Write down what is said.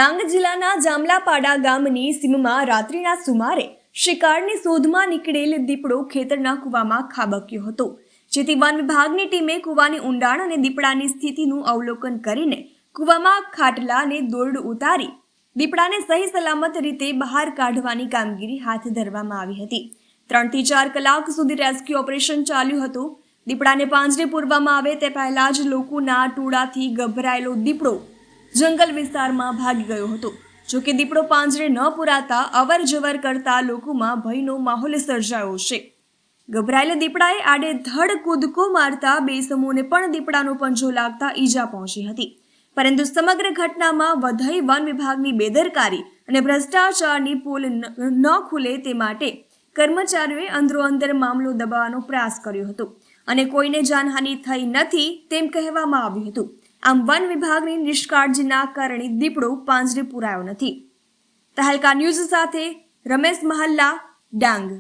ડાંગ જિલ્લાના જામલાપાડા ગામની સીમમાં રાત્રિના સુમારે શિકારની શોધમાં નીકળેલ દીપડો ખેતરના કૂવામાં ખાબક્યો હતો, જેથી વન વિભાગની ટીમે કૂવાની ઊંડાણ અને દીપડાની સ્થિતિનું અવલોકન કરીને કૂવામાં ખાટલા અને દોરડું ઉતારી દીપડાને સહી સલામત રીતે બહાર કાઢવાની કામગીરી હાથ ધરવામાં આવી હતી। 3 થી 4 કલાક સુધી રેસ્ક્યુ ઓપરેશન ચાલ્યું હતું। દીપડાને પાંજરે પૂરવામાં આવે તે પહેલા જ લોકોના ટોળાથી ગભરાયેલો દીપડો જંગલ વિસ્તારમાં ભાગી ગયો હતો। જો કે દીપડો પાંજરે ન પુરાતા અવર જવર કરતા લોકોમાં ભયનો માહોલ સર્જાયો છે। ગભરાયેલા દીપડાએ આડેધડ કૂદકો મારતા બે ઇસમોને પણ દીપડાનો પંજો લાગતા ઈજા પહોંચી હતી, પરંતુ સમગ્ર ઘટનામાં વધઈ વન વિભાગની બેદરકારી અને ભ્રષ્ટાચારની પોલ ન ખુલે તે માટે કર્મચારીઓએ અંદરોઅંદર મામલો દબાવવાનો પ્રયાસ કર્યો હતો અને કોઈને જાનહાનિ થઈ નથી તેમ કહેવામાં આવ્યું હતું। આમ વન વિભાગની નિષ્કાળજીના કારણે દીપડો પાંજરે પુરાયો નથી। તહેલકા ન્યૂઝ સાથે રમેશ મહલ્લા, ડાંગ।